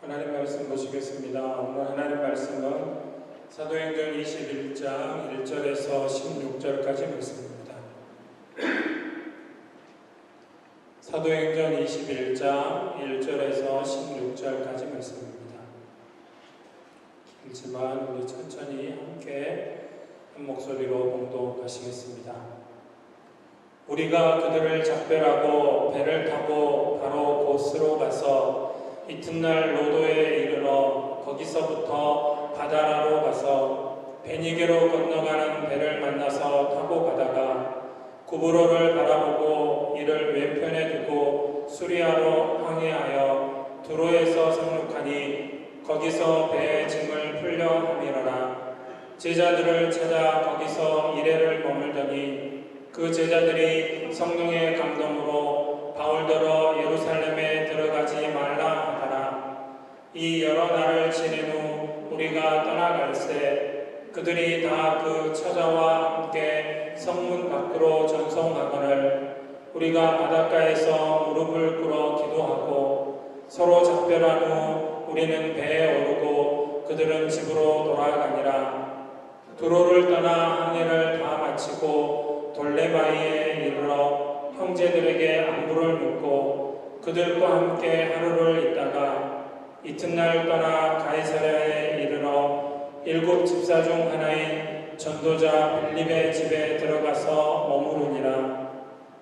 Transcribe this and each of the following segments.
하나님 말씀 보시겠습니다. 오늘 하나님 말씀은 사도행전 21장 1절에서 16절까지 말씀입니다. 사도행전 21장 1절에서 16절까지 말씀입니다. 길지만 우리 천천히 함께 한 목소리로 봉독하시겠습니다. 우리가 그들을 작별하고 배를 타고 바로 고스로 가서 이튿날 로도에 이르러 거기서부터 바다라로 가서 베니게로 건너가는 배를 만나서 타고 가다가 구브로를 바라보고 이를 왼편에 두고 수리아로 항해하여 두로에서 상륙하니 거기서 배의 짐을 풀려 함이러라. 제자들을 찾아 거기서 이레를 머물더니 그 제자들이 성령의 감동으로 바울더러 예루살렘에 들어가지 말라 하더라. 이 여러 날을 지낸 후 우리가 떠나갈새 그들이 다 그 처자와 함께 성문 밖으로 전송하거늘 우리가 바닷가에서 무릎을 꿇어 기도하고 서로 작별한 후 우리는 배에 오르고 그들은 집으로 돌아가니라. 두로를 떠나 항해를 다 마치고 돌레바이에 이르러 형제들에게 안부를 묻고 그들과 함께 하루를 있다가 이튿날 떠나 가이사랴에 이르러 7 집사 중 하나인 전도자 빌립의 집에 들어가서 머무르니라.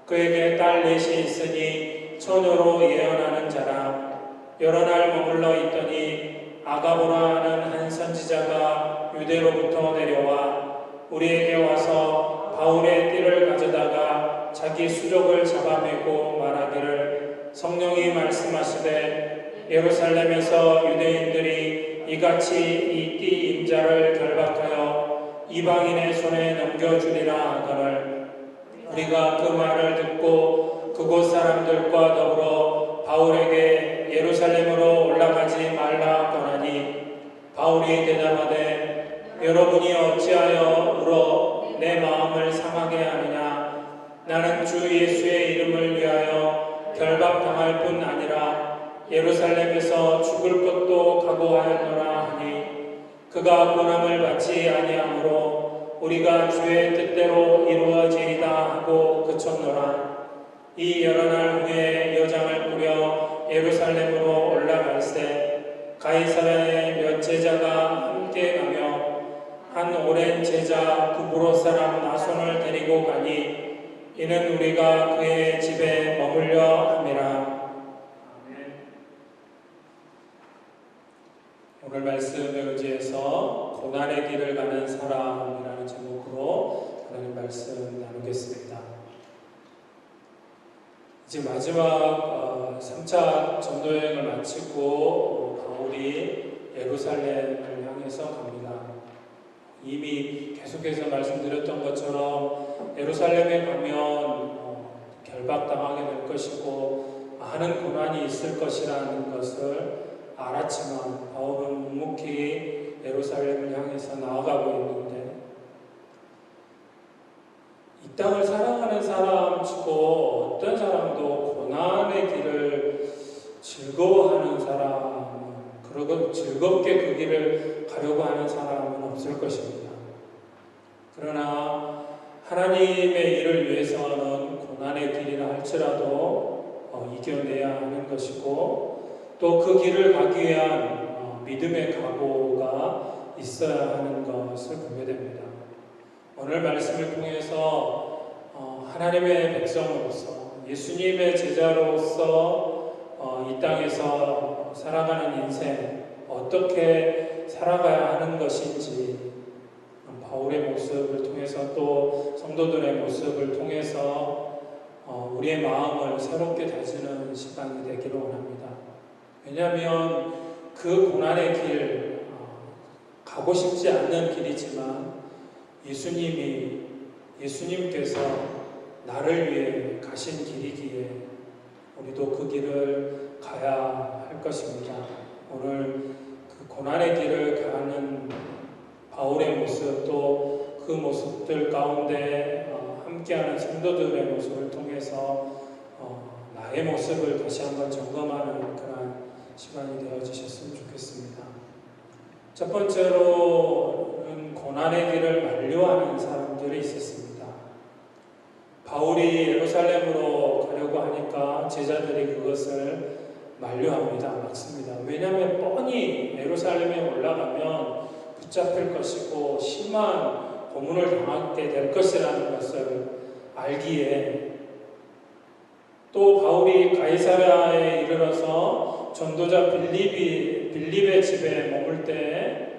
그에게 딸 넷이 있으니 처녀로 예언하는 자라. 여러 날 머물러 있더니 아가보라는 한 선지자가 유대로부터 내려와 우리에게 와서 바울의 띠를 가져다가 자기 수족을 잡아매고 말하기를 성령이 말씀하시되 예루살렘에서 유대인들이 이같이 이 띠 임자를 결박하여 이방인의 손에 넘겨주리라 하거늘 우리가 그 말을 듣고 그곳 사람들과 더불어 바울에게 예루살렘으로 올라가지 말라 권하니 바울이 대답하되 여러분이 어찌하여 울어 내 마음을 상하게 하느냐. 나는 주 예수의 이름을 위하여 결박당할 뿐 아니라 예루살렘에서 죽을 것도 각오하였노라 하니 그가 고난을 받지 아니하므로 우리가 주의 뜻대로 이루어지리다 하고 그쳤노라. 이 여러 날 후에 여장을 꾸려 예루살렘으로 올라갈새 가이사랴에 몇 제자가 함께 가며 한 오랜 제자 구브로 사람 나손을 데리고 가니 이는 우리가 그의 집에 머물려 함이라. 오늘 말씀에 의지해서 고난의 길을 가는 사람이라는 제목으로 하나님 말씀 나누겠습니다. 이제 마지막 3차 전도여행을 마치고 바울이 예루살렘을 향해서 갑니다. 이미 계속해서 말씀드렸던 것처럼 예루살렘에 가면 결박당하게 될 것이고 많은 고난이 있을 것이라는 것을 알았지만 바울은 묵묵히 예루살렘을 향해서 나아가고 있는데 이 땅을 사랑하는 사람치고 어떤 사람도 고난의 길을 즐거워하는 사람은 그러고 즐겁게 그 길을 가려고 하는 사람은 없을 것입니다. 그러나 하나님의 일을 위해서는 고난의 길이라 할지라도 이겨내야 하는 것이고 또 그 길을 가기 위한 믿음의 각오가 있어야 하는 것을 보게 됩니다. 오늘 말씀을 통해서 하나님의 백성으로서 예수님의 제자로서 이 땅에서 살아가는 인생 어떻게 살아가야 하는 것인지 바울의 모습을 통해서 또 성도들의 모습을 통해서 우리의 마음을 새롭게 다지는 시간이 되기를 원합니다. 왜냐하면 그 고난의 길 가고 싶지 않는 길이지만 예수님께서 나를 위해 가신 길이기에 우리도 그 길을 가야 할 것입니다. 오늘 그 고난의 길을 가는 바울의 모습 또 그 모습들 가운데 함께하는 성도들의 모습을 통해서 나의 모습을 다시 한번 점검하는 그런 시간이 되어지셨으면 좋겠습니다. 첫 번째로는 고난의 길을 만류하는 사람들이 있었습니다. 바울이 예루살렘으로 가려고 하니까 제자들이 그것을 만류합니다. 막습니다. 왜냐하면 뻔히 예루살렘에 올라가면 붙잡힐 것이고 심한 고문을 당하게 될 것이라는 것을 알기에, 또 바울이 가이사랴에 이르러서 전도자 빌립의 집에 머물 때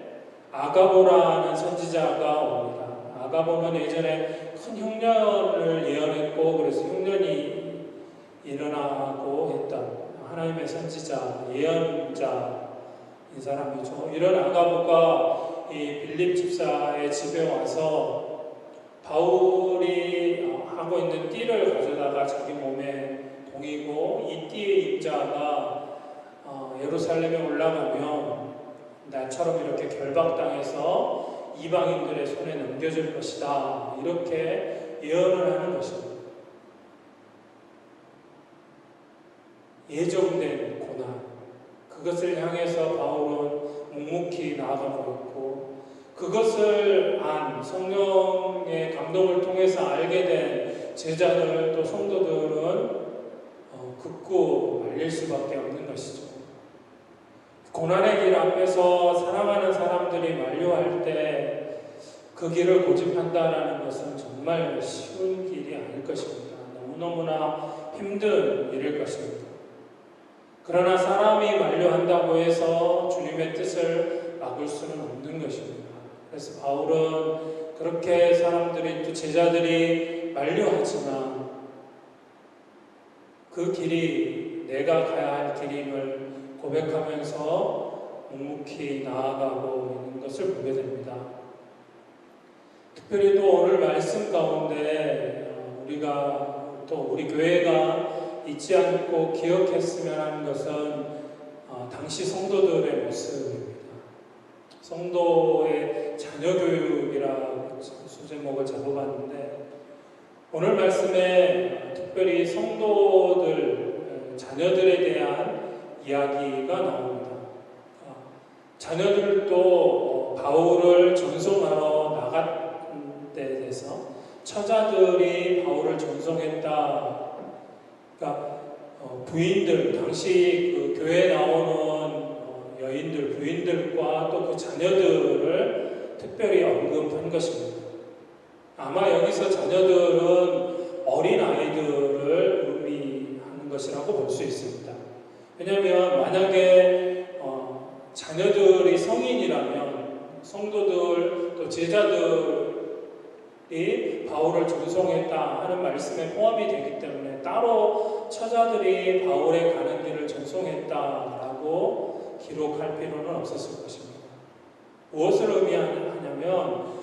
아가보라는 선지자가 옵니다. 아가보는 예전에 큰 흉년을 예언했고, 그래서 흉년이 일어나고 했던 하나님의 선지자, 예언자인 사람이죠. 이런 아가보가 이 빌립 집사의 집에 와서 바울이 하고 있는 띠를 가져다가 자기 몸에 동이고, 이 띠의 입자가 예루살렘에 올라가면 나처럼 이렇게 결박당해서 이방인들의 손에 넘겨질 것이다, 이렇게 예언을 하는 것입니다. 예정된 고난, 그것을 향해서 바울은 묵묵히 나아가고 있고, 그것을 안 성령의 감동을 통해서 알게 된 제자들, 또 성도들은 극구 말릴 수밖에 없는 것이죠. 고난의 길 앞에서 사랑하는 사람들이 만류할 때 그 길을 고집한다라는 것은 정말 쉬운 길이 아닐 것입니다. 너무너무나 힘든 일일 것입니다. 그러나 사람이 만류한다고 해서 주님의 뜻을 막을 수는 없는 것입니다. 그래서 바울은 그렇게 사람들이, 또 제자들이 만류하지만 그 길이 내가 가야 할 길임을 고백하면서 묵묵히 나아가고 있는 것을 보게 됩니다. 특별히 또 오늘 말씀 가운데 우리 교회가 잊지 않고 기억했으면 하는 것은 당시 성도들의 모습입니다. 성도의 자녀교육이라고 소제목을 잡아봤는데, 오늘 말씀에 특별히 성도들, 자녀들에 대한 이야기가 나옵니다. 자녀들도 바울을 전송하러 나갔 때 돼서 처자들이 바울을 전송했다. 그러니까 부인들, 당시 그 교회에 나오는 여인들, 부인들과 또 그 자녀들을 특별히 언급한 것입니다. 아마 여기서 자녀들은 어린 아이들을 의미하는 것이라고 볼 수 있습니다. 왜냐하면 만약에 자녀들이 성인이라면 성도들, 또 제자들이 바울을 전송했다 하는 말씀에 포함이 되기 때문에 따로 처자들이 바울의 가는 길을 전송했다라고 기록할 필요는 없었을 것입니다. 무엇을 의미하냐면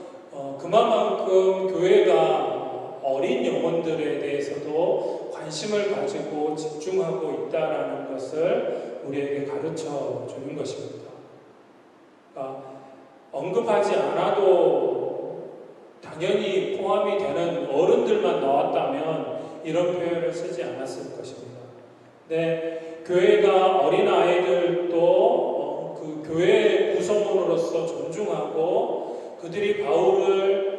그만큼 교회가 어린 영혼들에 대해서도 관심을 가지고 집중하고 있다라는 것을 우리에게 가르쳐 주는 것입니다. 그러니까 언급하지 않아도 당연히 포함이 되는 어른들만 나왔다면 이런 표현을 쓰지 않았을 것입니다. 근데 교회가 어린아이들도 그 교회의 구성원으로서 존중하고 그들이 바울을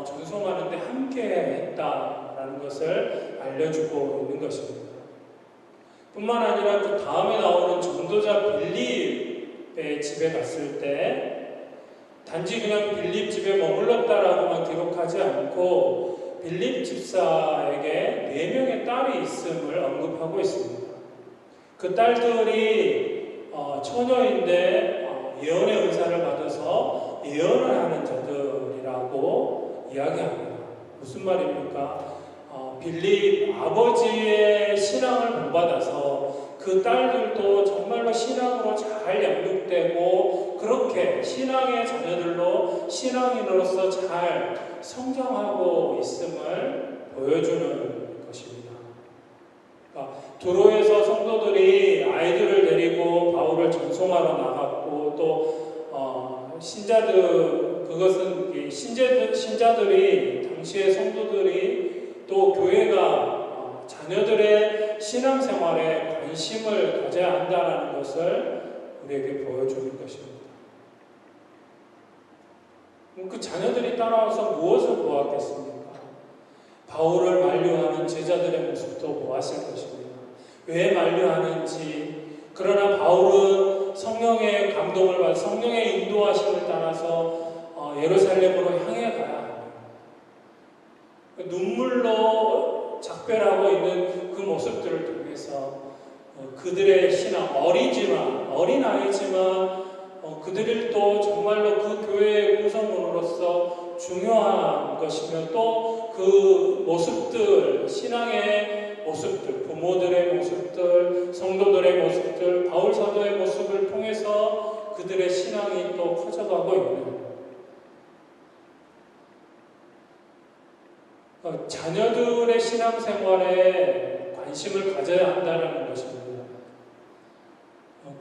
전송하는데 함께 했다라는 것을 알려주고 있는 것입니다. 뿐만 아니라 그 다음에 나오는 전도자 빌립의 집에 갔을 때 단지 그냥 빌립 집에 머물렀다라고만 기록하지 않고 빌립 집사에게 4명의 딸이 있음을 언급하고 있습니다. 그 딸들이 처녀인데 예언의 은사를 받아서 예언을 하는 자들이라고 이야기합니다. 무슨 말입니까? 빌립 아버지의 신앙을 본받아서 그 딸들도 정말로 신앙으로 잘 양육되고 그렇게 신앙의 자녀들로 신앙인으로서 잘 성장하고 있음을 보여주는 것입니다. 그러니까 도로에서 성도들이 아이들을 데리고 바울을 전송하러 나갔고 또 신자들, 그것은 신자들이 당시의 성도들이 또 교회가 자녀들의 신앙생활에 관심을 가져야 한다는 것을 우리에게 보여주는 것입니다. 그 자녀들이 따라와서 무엇을 보았겠습니까? 바울을 만류하는 제자들의 모습도 보았을 것입니다. 왜 만류하는지, 그러나 바울은 성령의 감동을 받아 성령의 인도하심을 따라서 예루살렘으로 향해 가야 합니다. 눈물로 작별하고 있는 그 모습들을 통해서 그들의 신앙, 어린 아이지만 그들을 또 정말로 그 교회의 구성원으로서 중요한 것이며 또 그 모습들, 신앙의 모습들, 부모들의 모습들, 성도들의 모습들, 바울 사도의 모습을 통해서 그들의 신앙이 또 커져가고 있는 자녀들의 신앙생활에 관심을 가져야 한다는 것입니다.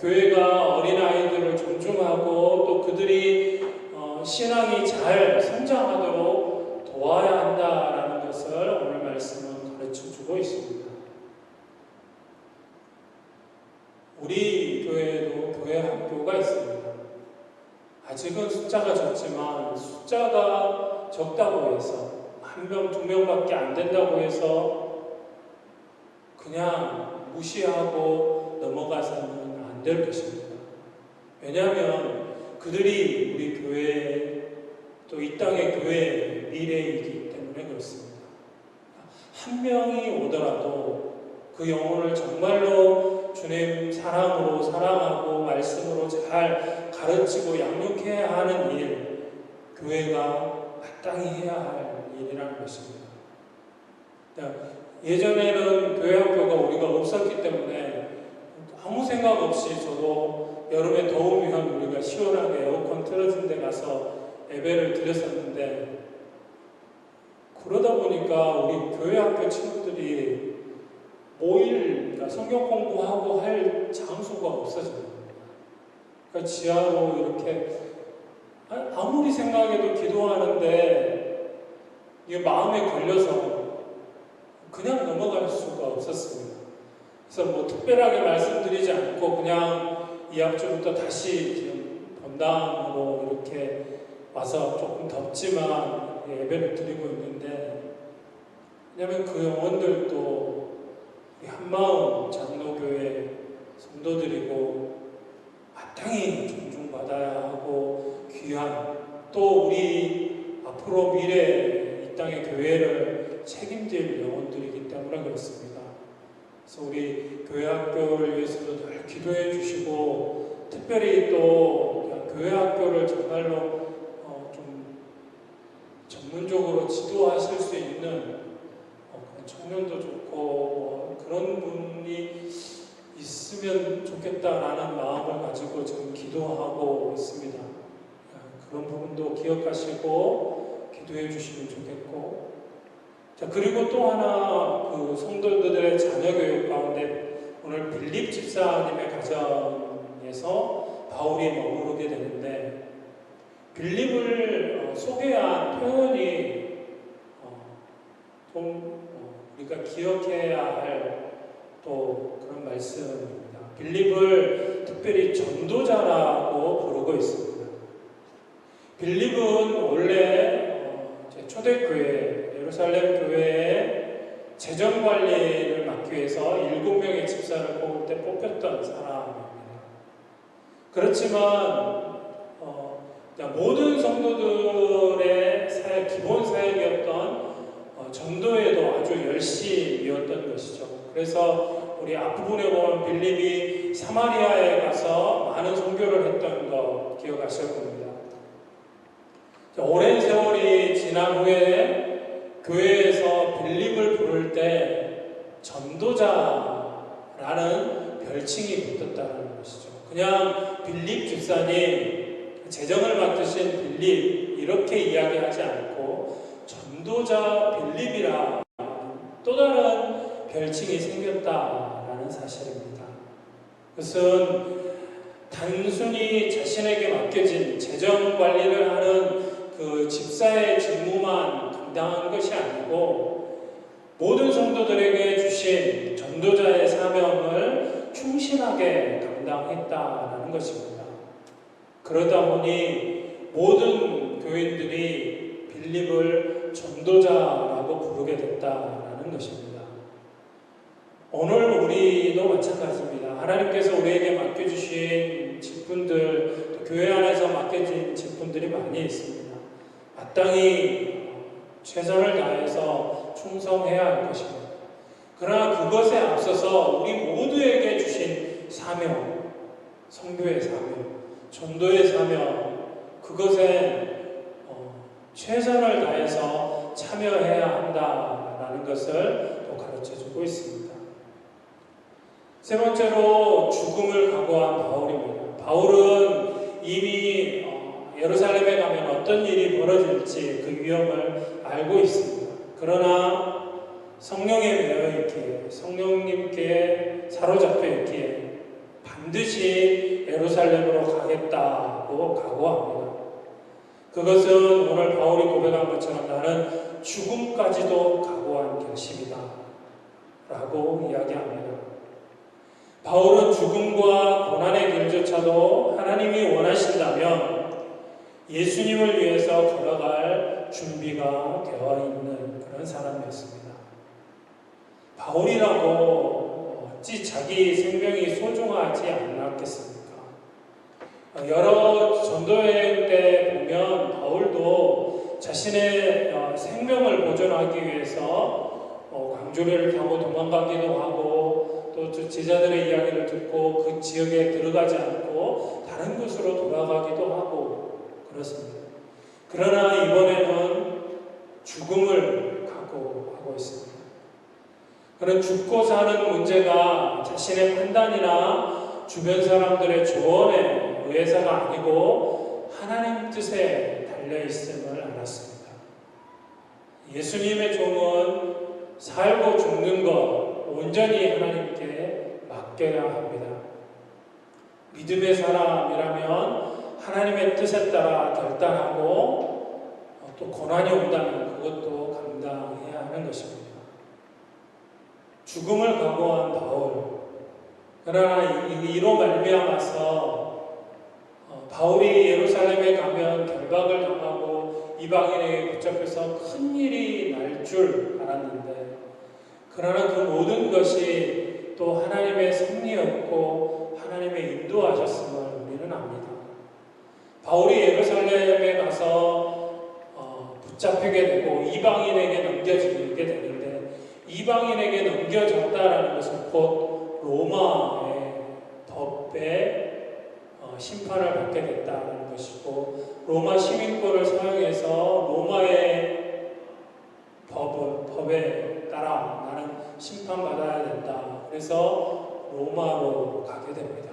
교회가 어린아이들을 존중하고 또 그들이 신앙이 잘 성장하도록 도와야 한다는 것을 오늘 말씀은 가르쳐주고 있습니다. 우리 교회에도 교회 학교가 있습니다. 아직은 숫자가 적지만 숫자가 적다고 해서 1명, 2명밖에 안 된다고 해서 그냥 무시하고 넘어가서는 안 될 것입니다. 왜냐하면 그들이 우리 교회 또 이 땅의 교회의 미래이기 때문에 그렇습니다. 한 명이 오더라도 그 영혼을 정말로 주님 사랑으로 사랑하고 말씀으로 잘 가르치고 양육해야 하는 일, 교회가 마땅히 해야 할 일이라는 것입니다. 예전에는 교회 학교가 우리가 없었기 때문에 아무 생각 없이 저도 여름에 더우면 우리가 시원하게 에어컨 틀어진 데 가서 예배를 드렸었는데, 그러다 보니까 우리 교회 학교 친구들이 모일, 그러니까 성경 공부하고 할 장소가 없어져요. 그러니까 지하로 이렇게 아무리 생각해도 기도하는데 이게 마음에 걸려서 그냥 넘어갈 수가 없었습니다. 그래서 뭐 특별하게 말씀드리지 않고 그냥 2학주부터 다시 지금 본당으로 이렇게 와서 조금 덥지만 예배를 드리고 있는데, 왜냐하면 그 영혼들도 우리 한마음 장로교회 성도들이고 마땅히 존중받아야 하고 귀한, 또 우리 앞으로 미래 이 땅의 교회를 책임질 영혼들이기 때문에 그렇습니다. 그래서 우리 교회 학교를 위해서도 늘 기도해 주시고, 특별히 또 교회 학교를 정말로 좀 전문적으로 지도하실 수 있는 그런 청년도 좋고 그런 분이 있으면 좋겠다라는 마음을 가지고 지금 기도하고 있습니다. 그런 부분도 기억하시고 기도해 주시면 좋겠고, 자, 그리고 또 하나 그 성도들의 자녀교육 가운데 오늘 빌립 집사님의 가정에서 바울이 머무르게 되는데, 빌립을 소개한 표현이 좀 우리가 기억해야 할 또 그런 말씀입니다. 빌립을 특별히 전도자라고 부르고 있습니다. 빌립은 원래 초대교회, 예루살렘 교회의 재정관리를 맡기 위해서 7명의 집사를 뽑을 때 뽑혔던 사람입니다. 그렇지만 모든 성도들의 기본 사역이었던 전도에도 아주 열심이었던 것이죠. 그래서 우리 앞부분에 보면 빌립이 사마리아에 가서 많은 선교를 했던 거 기억하실 겁니다. 오랜 세월이 지난 후에 교회에서 빌립을 부를 때 전도자라는 별칭이 붙었다는 것이죠. 그냥 빌립 집사님, 재정을 맡으신 빌립 이렇게 이야기하지 않고 전도자 빌립이라 또 다른 별칭이 생겼다라는 사실입니다. 그것은 단순히 자신에게 맡겨진 재정 관리를 하는 그 집사의 직무만 감당한 것이 아니고 모든 성도들에게 주신 전도자의 사명을 충실하게 감당했다라는 것입니다. 그러다 보니 모든 교인들이 빌립을 전도자라고 부르게 됐다라는 것입니다. 오늘 우리도 마찬가지입니다. 하나님께서 우리에게 맡겨주신 직분들, 또 교회 안에서 맡겨진 직분들이 많이 있습니다. 마땅히 최선을 다해서 충성해야 할 것입니다. 그러나 그것에 앞서서 우리 모두에게 주신 사명, 선교의 사명, 전도의 사명, 그것에 최선을 다해서 참여해야 한다라는 것을 또 가르쳐주고 있습니다. 세 번째로 죽음을 각오한 바울입니다. 바울은 이미 예루살렘에 가면 어떤 일이 벌어질지 그 위험을 알고 있습니다. 그러나 성령에 매여 있기에, 성령님께 사로잡혀 있기에 반드시 예루살렘으로 가겠다고 각오합니다. 그것은 오늘 바울이 고백한 것처럼 나는 죽음까지도 각오한 결심이다 라고 이야기합니다. 바울은 죽음과 고난의 길조차도 하나님이 원하신다면 예수님을 위해서 걸어갈 준비가 되어 있는 그런 사람이었습니다. 바울이라고 어찌 자기 생명이 소중하지 않았겠습니까? 여러 전도여행 때 보면 바울도 자신의 생명을 보존하기 위해서 강조리를 타고 도망가기도 하고 또 제자들의 이야기를 듣고 그 지역에 들어가지 않고 다른 곳으로 돌아가기도 하고 그렇습니다. 그러나 이번에는 죽음을 각오하고 있습니다. 그는 죽고 사는 문제가 자신의 판단이나 주변 사람들의 조언에 의해서가 아니고 하나님 뜻에 달려있음을 알았습니다. 예수님의 종은 살고 죽는 것 온전히 하나님께 맡겨야 합니다. 믿음의 사람이라면 하나님의 뜻에 따라 결단하고 또 고난이 온다면 그것도 감당해야 하는 것입니다. 죽음을 각오한 바울. 그러나 이로 말미암아서 바울이 예루살렘에 가면 결박을 당하고 이방인에게 붙잡혀서 큰 일이 날 줄 알았는데 그러나 그 모든 것이 또 하나님의 섭리였고 하나님의 인도하셨음을 우리는 압니다. 바울이 예루살렘에 가서 붙잡히게 되고 이방인에게 넘겨지게 되는데 이방인에게 넘겨졌다라는 것은 곧 로마의 법에 심판을 받게 됐다는 것이고 로마 시민권을 사용해서 로마의 법에 따라 나는 심판받아야 된다. 그래서 로마로 가게 됩니다.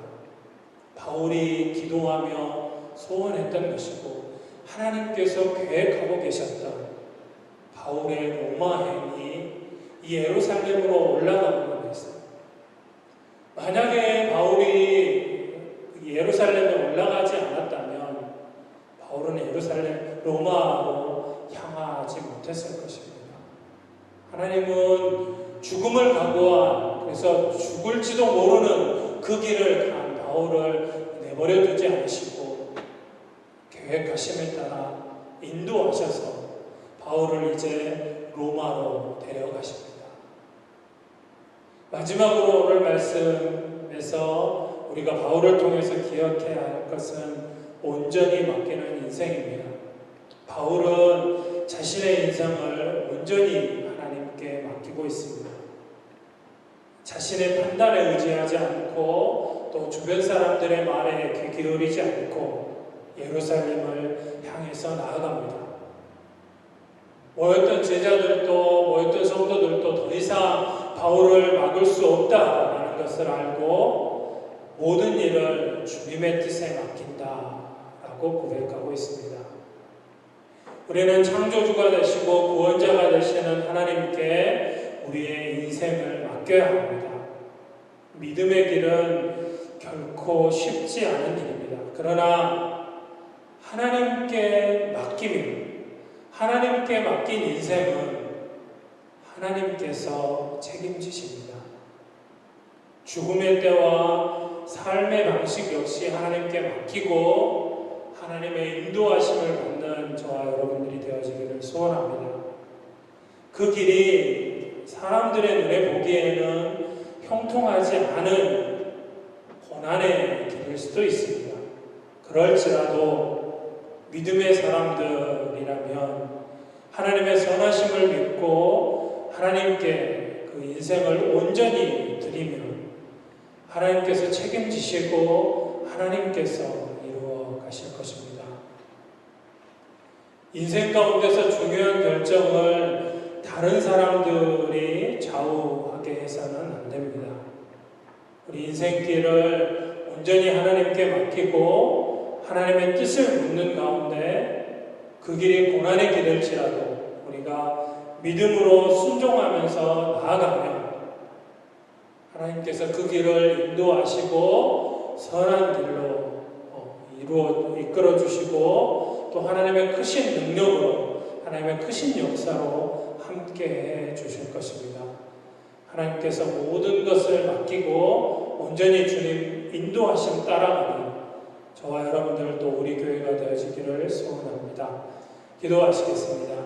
바울이 기도하며 소원했던 것이고 하나님께서 계획하고 계셨던 바울의 로마행이 이 예루살렘으로 올라가는 것입니다. 만약에 바울이 예루살렘에 올라가지 않았다면 바울은 예루살렘 로마로 향하지 못했을 것입니다. 하나님은 죽음을 각오한 그래서 죽을지도 모르는 그 길을 간 바울을 내버려 두지 않으시고 계획하심에 따라 인도하셔서 바울을 이제 로마로 데려가십니다. 마지막으로 오늘 말씀에서 우리가 바울을 통해서 기억해야 할 것은 온전히 맡기는 인생입니다. 바울은 자신의 인생을 온전히 하나님께 맡기고 있습니다. 자신의 판단에 의지하지 않고 또 주변 사람들의 말에 귀 기울이지 않고 예루살렘을 향해서 나아갑니다. 모였던 제자들도 모였던 성도들도 더 이상 바울을 막을 수 없다라는 것을 알고 모든 일을 주님의 뜻에 맡긴다라고 고백하고 있습니다. 우리는 창조주가 되시고 구원자가 되시는 하나님께 우리의 인생을 맡겨야 합니다. 믿음의 길은 결코 쉽지 않은 일입니다. 그러나 하나님께 맡기면 하나님께 맡긴 인생은 하나님께서 책임지십니다. 죽음의 때와 삶의 방식 역시 하나님께 맡기고 하나님의 인도하심을 받는 저와 여러분들이 되어지기를 소원합니다. 그 길이 사람들의 눈에 보기에는 형통하지 않은 고난의 길일 수도 있습니다. 그럴지라도 믿음의 사람들이라면 하나님의 선하심을 믿고 하나님께 그 인생을 온전히 드리면 하나님께서 책임지시고 하나님께서 이루어 가실 것입니다. 인생 가운데서 중요한 결정을 다른 사람들이 좌우하게 해서는 안 됩니다. 우리 인생길을 온전히 하나님께 맡기고 하나님의 뜻을 묻는 가운데 그 길이 고난의 길일지라도 우리가 믿음으로 순종하면서 나아가면 하나님께서 그 길을 인도하시고 선한 길로 이끌어 주시고 또 하나님의 크신 능력으로 하나님의 크신 역사로 함께 해 주실 것입니다. 하나님께서 모든 것을 맡기고 온전히 주님 인도하심 따라가는 저와 여러분들 또 우리 교회가 되어지기를 소원합니다. 기도하시겠습니다.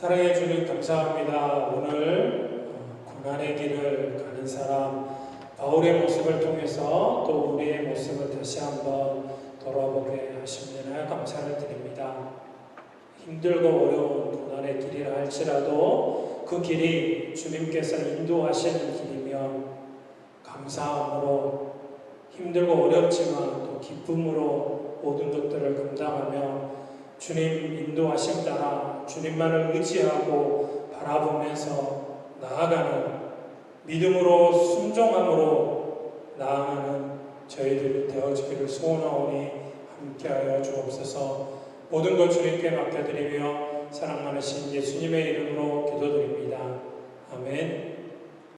사랑해 주님 감사합니다. 오늘 고난의 길을 가는 사람 바울의 모습을 통해서 또 우리의 모습을 다시 한번 돌아보게 하시면 감사를 드립니다. 힘들고 어려운 고난의 길이라 할지라도 그 길이 주님께서 인도하시는 길이면 감사함으로 힘들고 어렵지만 또 기쁨으로 모든 것들을 감당하며 주님 인도하심 따라 주님만을 의지하고 바라보면서 나아가는 믿음으로 순종함으로 나아가는 저희들이 되어지기를 소원하오니 함께하여 주옵소서. 모든 것 주님께 맡겨드리며 사랑 많으신 예수님의 이름으로 기도드립니다. 아멘.